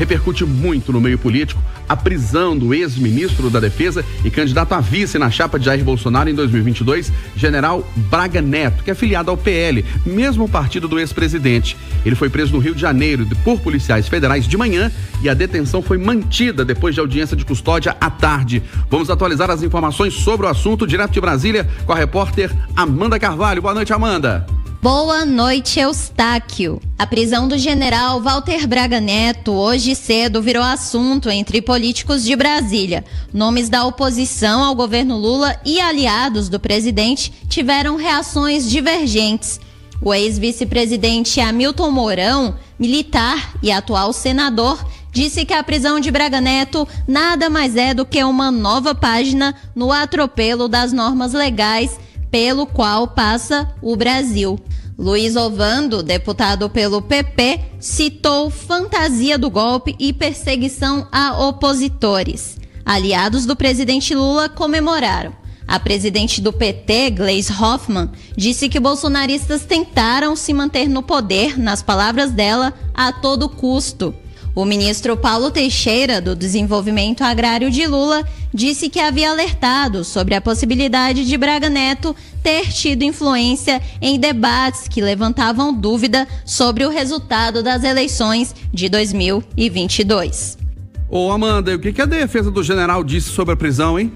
repercute muito no meio político a prisão do ex-ministro da Defesa e candidato a vice na chapa de Jair Bolsonaro em 2022, general Braga Neto, que é filiado ao PL, mesmo partido do ex-presidente. Ele foi preso no Rio de Janeiro por policiais federais de manhã e a detenção foi mantida depois de audiência de custódia à tarde. Vamos atualizar as informações sobre o assunto direto de Brasília com a repórter Amanda Carvalho. Boa noite, Amanda. Boa noite, Eustáquio. A prisão do general Walter Braga Neto hoje cedo virou assunto entre políticos de Brasília. Nomes da oposição ao governo Lula e aliados do presidente tiveram reações divergentes. O ex-vice-presidente Hamilton Mourão, militar e atual senador, disse que a prisão de Braga Neto nada mais é do que uma nova página no atropelo das normas legais pelo qual passa o Brasil. Luiz Ovando, deputado pelo PP, citou fantasia do golpe e perseguição a opositores. Aliados do presidente Lula comemoraram. A presidente do PT, Gleisi Hoffmann, disse que bolsonaristas tentaram se manter no poder, nas palavras dela, a todo custo. O ministro Paulo Teixeira, do Desenvolvimento Agrário de Lula, disse que havia alertado sobre a possibilidade de Braga Neto ter tido influência em debates que levantavam dúvida sobre o resultado das eleições de 2022. Ô Amanda, o que a defesa do general disse sobre a prisão, hein?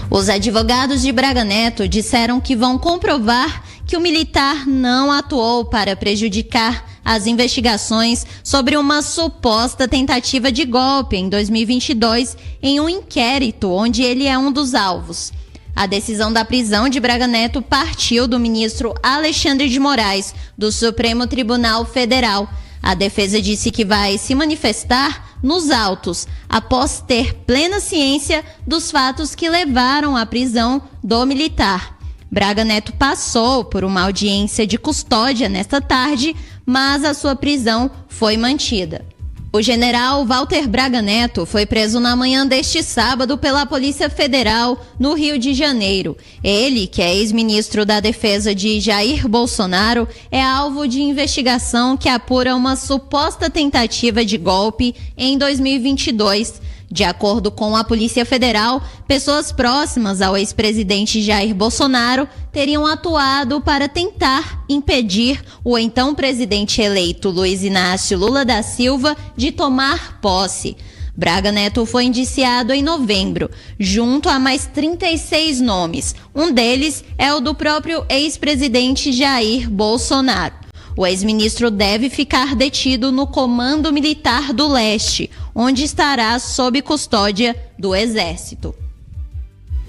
Os advogados de Braga Neto disseram que vão comprovar que o militar não atuou para prejudicar as investigações sobre uma suposta tentativa de golpe em 2022 em um inquérito onde ele é um dos alvos. A decisão da prisão de Braga Neto partiu do ministro Alexandre de Moraes, do Supremo Tribunal Federal. A defesa disse que vai se manifestar nos autos, após ter plena ciência dos fatos que levaram à prisão do militar. Braga Neto passou por uma audiência de custódia nesta tarde, mas a sua prisão foi mantida. O general Walter Braga Neto foi preso na manhã deste sábado pela Polícia Federal no Rio de Janeiro. Ele, que é ex-ministro da Defesa de Jair Bolsonaro, é alvo de investigação que apura uma suposta tentativa de golpe em 2022. De acordo com a Polícia Federal, pessoas próximas ao ex-presidente Jair Bolsonaro teriam atuado para tentar impedir o então presidente eleito Luiz Inácio Lula da Silva de tomar posse. Braga Neto foi indiciado em novembro, junto a mais 36 nomes. Um deles é o do próprio ex-presidente Jair Bolsonaro. O ex-ministro deve ficar detido no Comando Militar do Leste, onde estará sob custódia do Exército.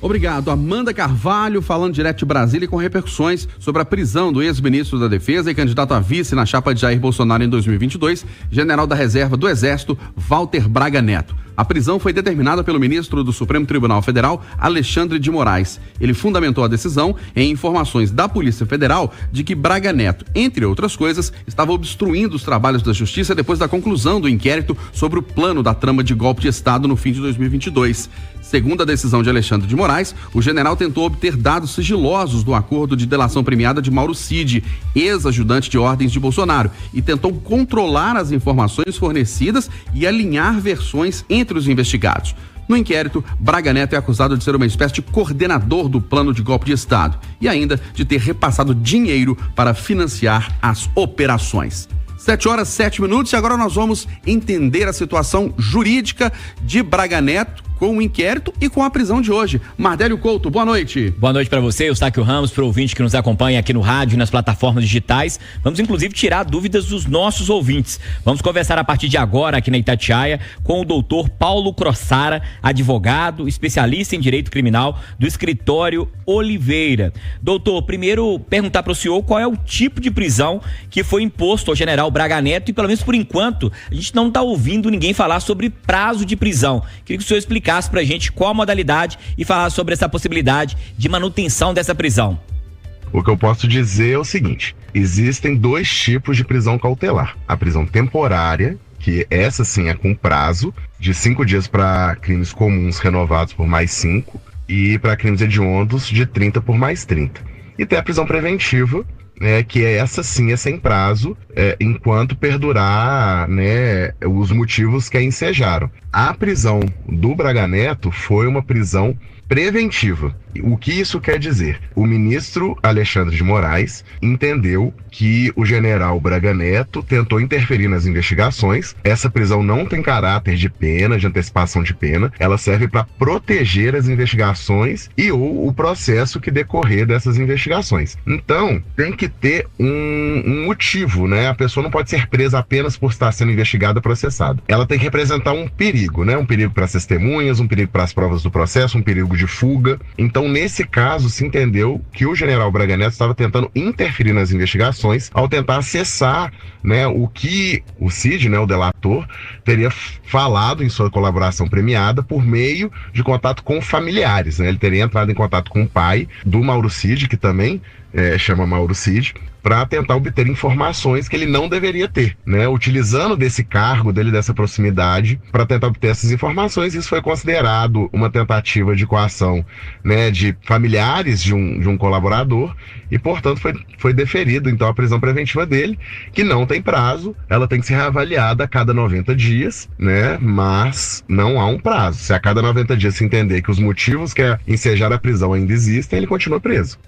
Obrigado, Amanda Carvalho, falando direto de Brasília com repercussões sobre a prisão do ex-ministro da Defesa e candidato a vice na chapa de Jair Bolsonaro em 2022, general da Reserva do Exército, Walter Braga Neto. A prisão foi determinada pelo ministro do Supremo Tribunal Federal, Alexandre de Moraes. Ele fundamentou a decisão em informações da Polícia Federal de que Braga Neto, entre outras coisas, estava obstruindo os trabalhos da Justiça depois da conclusão do inquérito sobre o plano da trama de golpe de Estado no fim de 2022. Segundo a decisão de Alexandre de Moraes, o general tentou obter dados sigilosos do acordo de delação premiada de Mauro Cid, ex-ajudante de ordens de Bolsonaro, e tentou controlar as informações fornecidas e alinhar versões entre os investigados. No inquérito, Braga Neto é acusado de ser uma espécie de coordenador do plano de golpe de Estado e ainda de ter repassado dinheiro para financiar as operações. 7h07 e agora nós vamos entender a situação jurídica de Braga Neto com o inquérito e com a prisão de hoje. Mardélio Couto, boa noite. Boa noite para você, Eustáquio Ramos, para o ouvinte que nos acompanha aqui no rádio e nas plataformas digitais. Vamos inclusive tirar dúvidas dos nossos ouvintes. Vamos conversar a partir de agora aqui na Itatiaia com o doutor Paulo Crossara, advogado, especialista em direito criminal do escritório Oliveira. Doutor, primeiro perguntar para o senhor qual é o tipo de prisão que foi imposto ao general Braga Neto e pelo menos por enquanto a gente não está ouvindo ninguém falar sobre prazo de prisão. Queria que o senhor explicasse pra gente qual a modalidade e falar sobre essa possibilidade de manutenção dessa prisão. O que eu posso dizer é o seguinte: existem dois tipos de prisão cautelar. A prisão temporária, que essa sim é com prazo de 5 dias para crimes comuns renovados por mais 5 e para crimes hediondos de 30 por mais 30. E tem a prisão preventiva, que essa sim é sem prazo, enquanto perdurar, né, os motivos que a ensejaram. A prisão do Braga Neto foi uma prisão preventiva. O que isso quer dizer? O ministro Alexandre de Moraes entendeu que o general Braga Neto tentou interferir nas investigações. Essa prisão não tem caráter de pena, de antecipação de pena. Ela serve para proteger as investigações ou o processo que decorrer dessas investigações. Então, tem que ter um motivo, né? A pessoa não pode ser presa apenas por estar sendo investigada, processada. Ela tem que representar um perigo, né? Um perigo para as testemunhas, um perigo para as provas do processo, um perigo de fuga. Então, nesse caso, se entendeu que o general Braga Neto estava tentando interferir nas investigações ao tentar acessar, né, o que o Cid, né, o delator, teria falado em sua colaboração premiada por meio de contato com familiares, né? Ele teria entrado em contato com o pai do Mauro Cid, que também chama Mauro Cid, para tentar obter informações que ele não deveria ter, né? Utilizando desse cargo dele, dessa proximidade, para tentar obter essas informações. Isso foi considerado uma tentativa de coação, né, de familiares de um colaborador e, portanto, foi deferido, então, a prisão preventiva dele, que não tem prazo, ela tem que ser reavaliada a cada 90 dias, né? Mas não há um prazo. Se a cada 90 dias se entender que os motivos que ensejaram a prisão ainda existem, ele continua preso.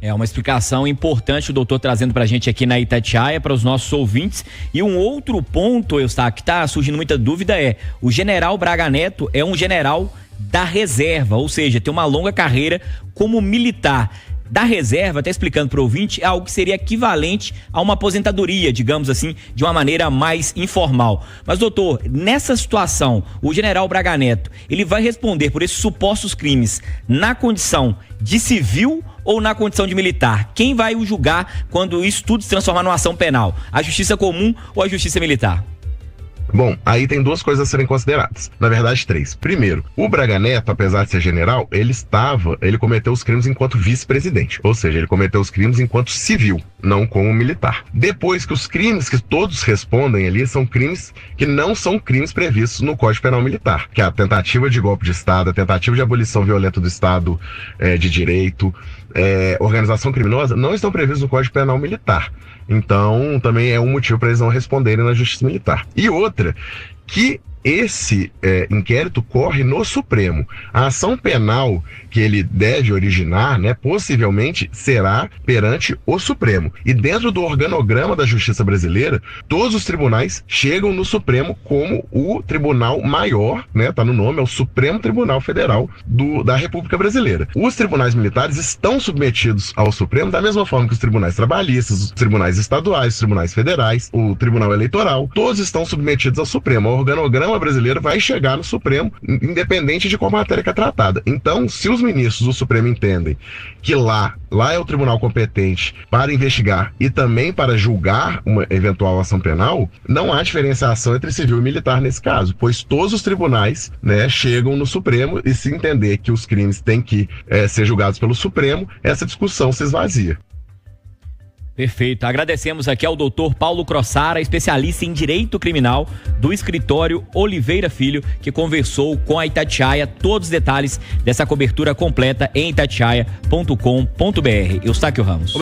É uma explicação importante o doutor trazendo pra gente aqui na Itatiaia, para os nossos ouvintes. E um outro ponto, Eustáquio, que tá surgindo muita dúvida o general Braga Neto é um general da reserva, ou seja, tem uma longa carreira como militar. Da reserva, até explicando para o ouvinte, é algo que seria equivalente a uma aposentadoria, digamos assim, de uma maneira mais informal. Mas, doutor, nessa situação, o general Braga Neto, ele vai responder por esses supostos crimes na condição de civil ou na condição de militar? Quem vai o julgar quando isso tudo se transformar numa ação penal? A justiça comum ou a justiça militar? Bom, aí tem duas coisas a serem consideradas. Na verdade, três. Primeiro, o Braga Neto, apesar de ser general, ele cometeu os crimes enquanto vice-presidente. Ou seja, ele cometeu os crimes enquanto civil, não como militar. Depois que os crimes que todos respondem ali são crimes que não são crimes previstos no Código Penal Militar, que é a tentativa de golpe de Estado, a tentativa de abolição violenta do Estado de Direito, organização criminosa, não estão previstos no Código Penal Militar. Então, também é um motivo para eles não responderem na Justiça Militar. E outra, que esse inquérito corre no Supremo. A ação penal que ele deve originar, né, possivelmente será perante o Supremo. E dentro do organograma da Justiça Brasileira, todos os tribunais chegam no Supremo como o tribunal maior, né, tá no nome, é o Supremo Tribunal Federal da República Brasileira. Os tribunais militares estão submetidos ao Supremo da mesma forma que os tribunais trabalhistas, os tribunais estaduais, os tribunais federais, o Tribunal Eleitoral, todos estão submetidos ao Supremo. O organograma brasileiro vai chegar no Supremo, independente de qual matéria que é tratada. Então, se os ministros do Supremo entendem que lá é o tribunal competente para investigar e também para julgar uma eventual ação penal, não há diferenciação entre civil e militar nesse caso, pois todos os tribunais, né, chegam no Supremo, e se entender que os crimes têm que ser julgados pelo Supremo, essa discussão se esvazia. Perfeito. Agradecemos aqui ao doutor Paulo Crossara, especialista em Direito Criminal do escritório Oliveira Filho, que conversou com a Itatiaia. Todos os detalhes dessa cobertura completa em itatiaia.com.br. Eustáquio Ramos.